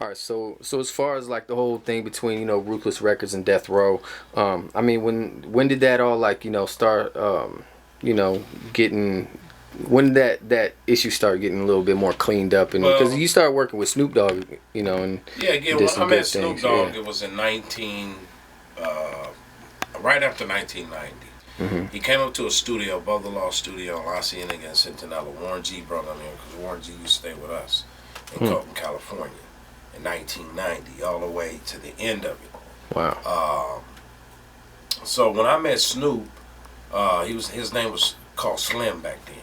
All right, so as far as like the whole thing between Ruthless Records and Death Row, I mean when did that all like start you know getting when did that issue start getting a little bit more cleaned up, and because Well, you started working with Snoop Dogg, and yeah, again, did when I some met good Snoop things, Dogg, yeah. it was in uh, right after 1990. Hmm. He came up to a studio, above the law studio in La Cienega in Centinela. Warren G brought him in because Warren G used to stay with us in Hmm. Kokane, California in 1990, all the way to the end of it. Wow. So when I met Snoop, his name was called Slim back then,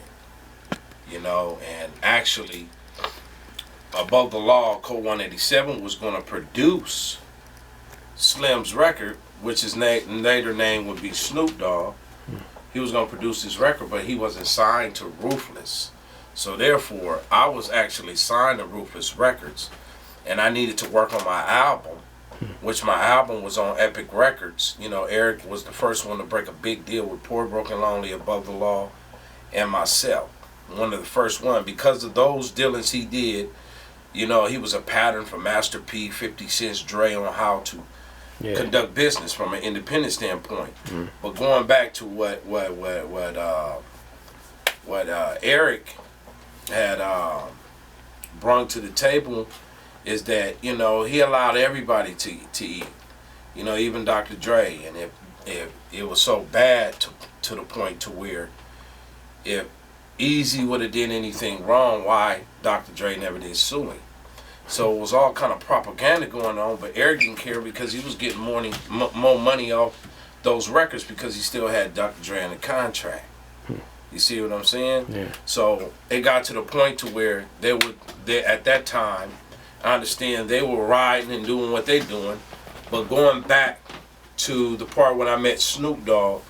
and actually above the law, Code 187 was going to produce Slim's record, which his later name would be Snoop Dogg. He was going to produce his record, but he wasn't signed to Ruthless. So therefore, I was actually signed to Ruthless Records, and I needed to work on my album, which my album was on Epic Records. Eric was the first one to break a big deal with Poor Broken Lonely, Above the Law, and myself. One of the first one. Because of those dealings he did, he was a pattern for Master P, 50 Cent's Dre on how to Yeah. conduct business from an independent standpoint. Mm. But going back to what Eric had brought to the table is that he allowed everybody to eat. Even Dr. Dre, and if it was so bad to the point to where if Easy would have did anything wrong, why Dr. Dre never did sue him? So it was all kind of propaganda going on, but Eric didn't care because he was getting more money off those records because he still had Dr. Dre in the contract. You see what I'm saying? Yeah. So it got to the point to where they at that time, I understand they were riding and doing what they doing, but going back to the part when I met Snoop Dogg,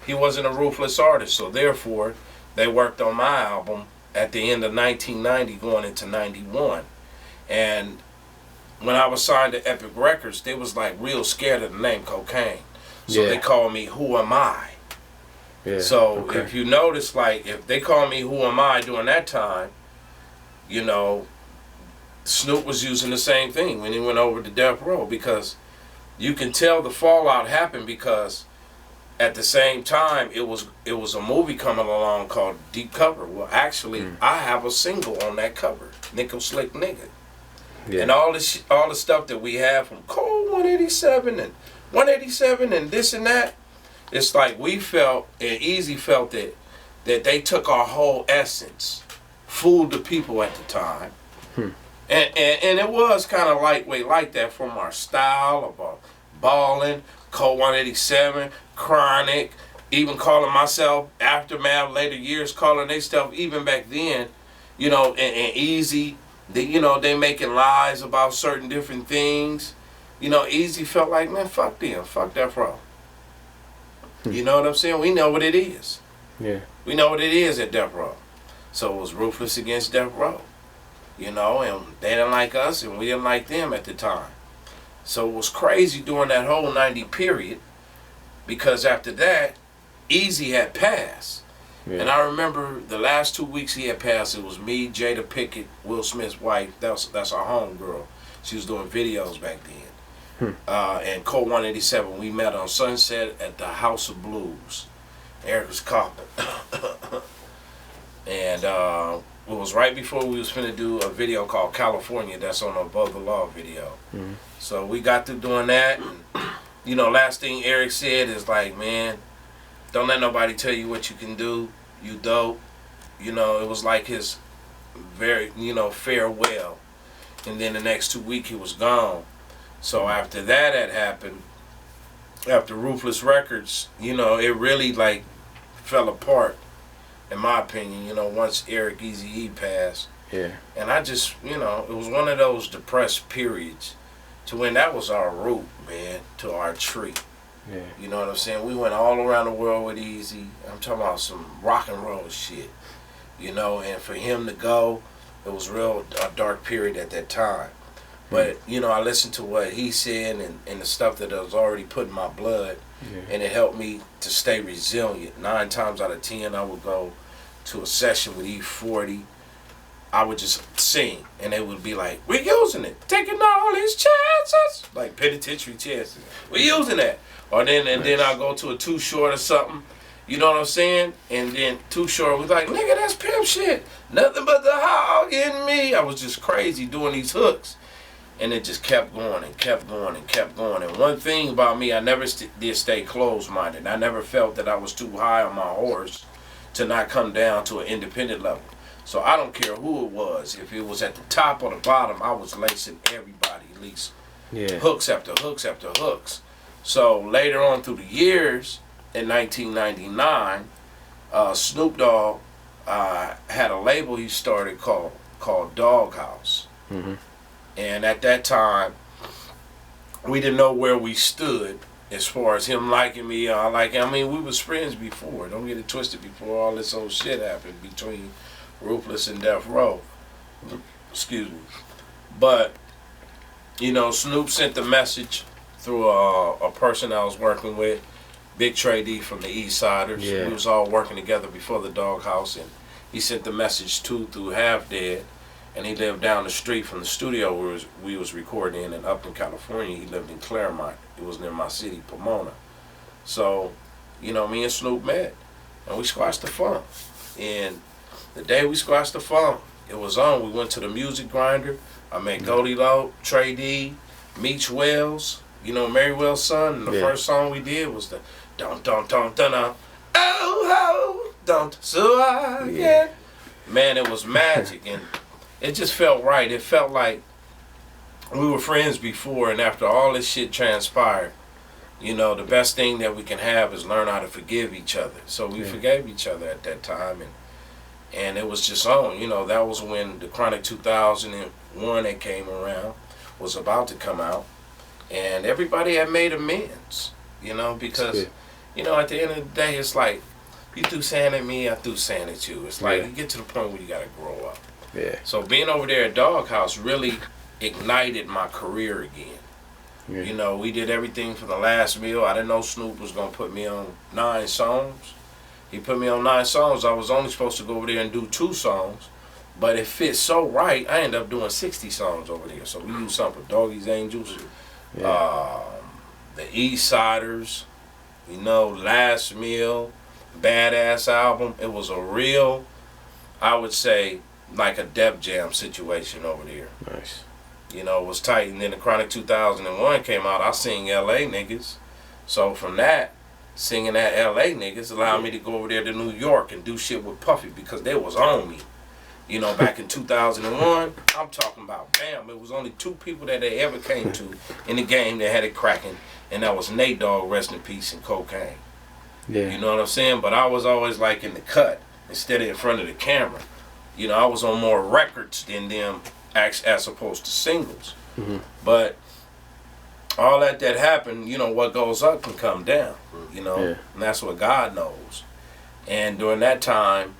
he wasn't a Ruthless artist, so therefore they worked on my album at the end of 1990 going into 91. And when I was signed to Epic Records, they was like real scared of the name Kokane. So Yeah. they called me Who Am I? Yeah. So Okay. if you notice, like if they called me Who Am I during that time, Snoop was using the same thing when he went over to Death Row, because you can tell the fallout happened because at the same time it was a movie coming along called Deep Cover. Well, actually, I have a single on that cover, Nickel Slick Nigga, Yeah. and all the stuff that we have from Cold 187 and this and that. It's like we felt and Eazy felt that they took our whole essence, fooled the people at the time. And it was kind of lightweight like that from our style of balling, Code 187, Chronic, even calling myself Aftermath, later years calling they stuff, even back then, and Easy, they making lies about certain different things. Easy felt like, man, fuck them, fuck that bro. You know what I'm saying? We know what it is. Yeah. We know what it is at Death Row. So it was Ruthless against Death Row. And they didn't like us and we didn't like them at the time. So it was crazy during that whole 90 period, because after that, Easy had passed. Yeah. And I remember the last 2 weeks he had passed, it was me, Jada Pickett, Will Smith's wife, that's our home girl. She was doing videos back then. And Code 187, we met on Sunset at the House of Blues. Eric was coughing. And it was right before we was finna do a video called California that's on the Above the Law video. So we got through doing that, and last thing Eric said is like, man, don't let nobody tell you what you can do. You dope. It was like his very, farewell. And then the next 2 weeks he was gone. So after that had happened, after Ruthless Records, it really like fell apart, in my opinion, once Eric Eazy-E passed. Yeah. And I just, it was one of those depressed periods to when that was our root, man, to our tree. Yeah. You know what I'm saying? We went all around the world with Eazy. I'm talking about some rock and roll shit, and for him to go, it was a dark period at that time. But, I listened to what he said and the stuff that was already put in my blood, and it helped me to stay resilient. 9 times out of 10, I would go to a session with E40, I would just sing, and they would be like, "We're using it, taking all these chances, like penitentiary chances. We're using that." Or then I'll go to a Too Short or something. You know what I'm saying? And then Too Short was like, "Nigga, that's pimp shit. Nothing but the hog in me." I was just crazy doing these hooks. And it just kept going and kept going and kept going. And one thing about me, I never did stay closed-minded. I never felt that I was too high on my horse to not come down to an independent level. So I don't care who it was. If it was at the top or the bottom, I was lacing everybody, at least hooks after hooks after hooks. So later on through the years, in 1999, Snoop Dogg had a label he started called Doghouse. Mm-hmm. And at that time, we didn't know where we stood as far as him liking me. I mean, we was friends before. Don't get it twisted. Before all this old shit happened between Ruthless and Death Row. Excuse me. But, you know, Snoop sent the message through a person I was working with, Big Trey D from the East-Siders. Yeah. We was all working together before the Doghouse, and he sent the message through Half Dead. And he lived down the street from the studio we was recording in Upton, California. He lived in Claremont. It was near my city, Pomona. So, you know, me and Snoop met, and we squashed the funk. And the day we squashed the funk, it was on. We went to the Music Grinder. I met Goldie Lowe, Trey D, Meech Wells, you know, Mary Wells' son. And the first song we did was the dun dun dun dun dun. Oh ho, don't so I can. Man, it was magic, and it just felt right. It felt like we were friends before, and after all this shit transpired, you know, the best thing that we can have is learn how to forgive each other. So we forgave each other at that time, and it was just on. You know, that was when the Chronic 2001 that came around was about to come out, and everybody had made amends, you know, because, you know, at the end of the day, it's like, you threw sand at me, I threw sand at you. It's like, you get to the point where you got to grow up. Yeah. So being over there at Doghouse really ignited my career again. Yeah. You know, we did everything for the last meal. I didn't know Snoop was going to put me on 9 songs. He put me on 9 songs. I was only supposed to go over there and do 2 songs. But it fit so right, I ended up doing 60 songs over there. So we used something for Doggy's Angels, the East-Siders, you know, Last Meal, Badass album. It was a real, I would say, like a Def Jam situation over there. Nice. You know, it was tight. And then the Chronic 2001 came out. I sing L.A. niggas. So from that, singing that L.A. niggas allowed me to go over there to New York and do shit with Puffy because they was on me. You know, back in 2001, I'm talking about, bam, it was only 2 people that they ever came to in the game that had it cracking, and that was Nate Dogg, rest in peace, and Kokane. Yeah. You know what I'm saying? But I was always like in the cut instead of in front of the camera. You know, I was on more records than them as opposed to singles. Mm-hmm. But all that happened, you know, what goes up can come down, you know, and that's what God knows. And during that time,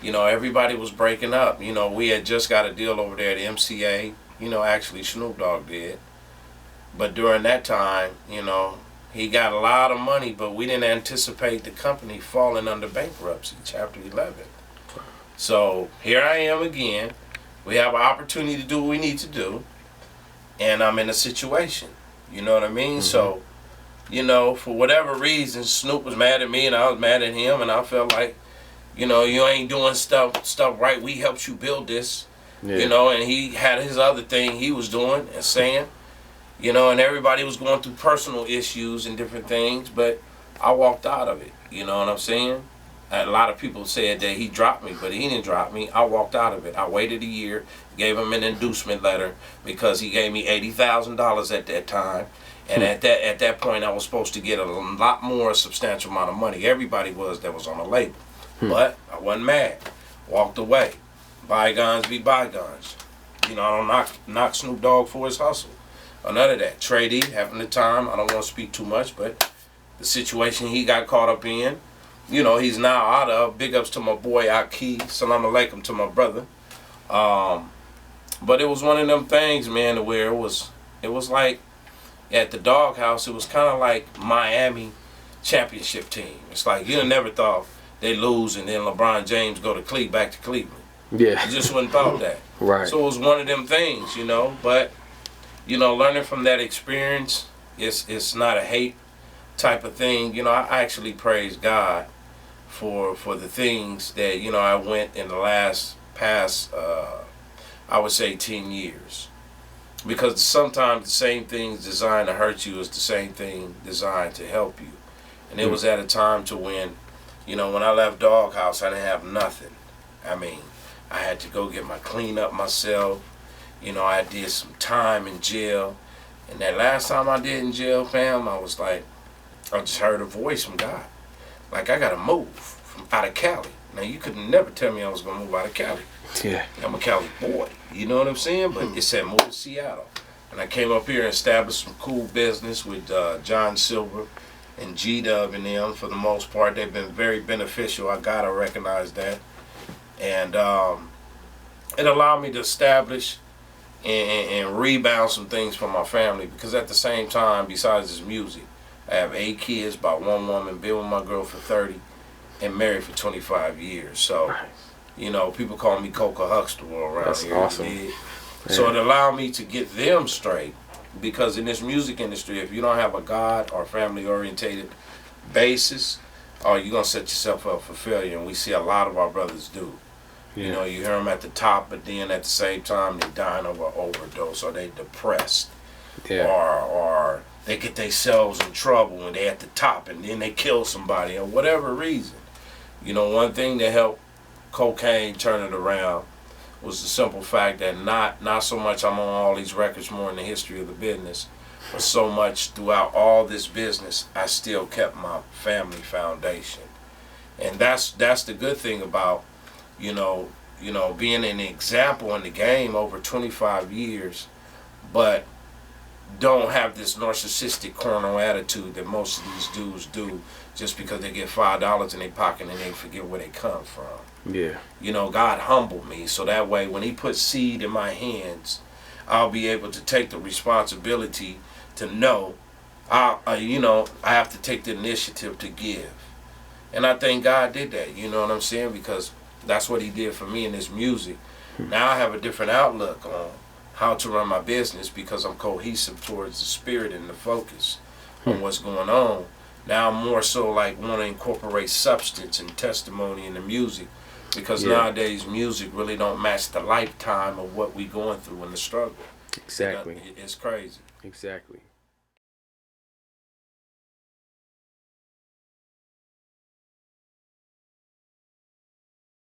you know, everybody was breaking up. You know, we had just got a deal over there at MCA. You know, actually Snoop Dogg did. But during that time, you know, he got a lot of money, but we didn't anticipate the company falling under bankruptcy, Chapter 11. So here I am again. We have an opportunity to do what we need to do, and I'm in a situation. You know what I mean? Mm-hmm. So, you know, for whatever reason, Snoop was mad at me, and I was mad at him, and I felt like, you know, you ain't doing stuff right. We helped you build this, you know, and he had his other thing he was doing and saying, you know, and everybody was going through personal issues and different things, but I walked out of it. You know what I'm saying? A lot of people said that he dropped me, but he didn't drop me. I walked out of it. I waited a year, gave him an inducement letter because he gave me $80,000 at that time. And at that point, I was supposed to get a lot more substantial amount of money. Everybody that was on the label. But I wasn't mad. Walked away. Bygones be bygones. You know, I don't knock Snoop Dogg for his hustle. Or none of that. Trey D, having the time, I don't want to speak too much, but the situation he got caught up in, you know, he's now out of. Big ups to my boy Aki. Salam alaikum to my brother. But it was one of them things, man, where it was like at the Doghouse, it was kind of like Miami championship team. It's like you never thought they lose and then LeBron James go back to Cleveland. Yeah. I just wouldn't thought that. Right. So it was one of them things, you know. But you know, learning from that experience, it's not a hate type of thing. You know, I actually praise God for the things that, you know, I went in the past I would say 10 years. Because sometimes the same things designed to hurt you is the same thing designed to help you. And it was at a time to when, you know, when I left Doghouse, I didn't have nothing. I mean, I had to go get my clean up myself. You know, I did some time in jail. And that last time I did in jail, fam, I was like, I just heard a voice from God. Like, I got to move from out of Cali. Now, you could never tell me I was going to move out of Cali. Yeah. I'm a Cali boy. You know what I'm saying? But it said move to Seattle. And I came up here and established some cool business with John Silver and G-Dub and them. For the most part, they've been very beneficial. I got to recognize that. And it allowed me to establish and rebound some things for my family, because at the same time, besides this music, I have 8 kids by one woman, been with my girl for 30, and married for 25 years. So, you know, people call me Coca Huxtable around That's here. awesome. Yeah. So it allowed me to get them straight, because in this music industry, if you don't have a God or family orientated basis, you're going to set yourself up for failure. And we see a lot of our brothers do. Yeah. You know, you hear them at the top, but then at the same time, they dying of an overdose, or they depressed, Yeah. or they get themselves in trouble and they at the top, and then they kill somebody, or whatever reason. You know, one thing that helped Kokane turn it around was the simple fact that not so much I'm on all these records more in the history of the business, but so much throughout all this business, I still kept my family foundation. And that's the good thing about, you know, being an example in the game over 25 years, but don't have this narcissistic carnal attitude that most of these dudes do, just because they get $5 in their pocket and they forget where they come from. Yeah. You know, God humbled me, so that way when he puts seed in my hands, I'll be able to take the responsibility to know, I have to take the initiative to give. And I think God did that, you know what I'm saying? Because that's what he did for me in this music. Now I have a different outlook on how to run my business, because I'm cohesive towards the spirit and the focus on what's going on. Now I'm more so like want to incorporate substance and testimony in the music, because nowadays music really don't match the lifetime of what we going through in the struggle. Exactly. It's crazy. Exactly.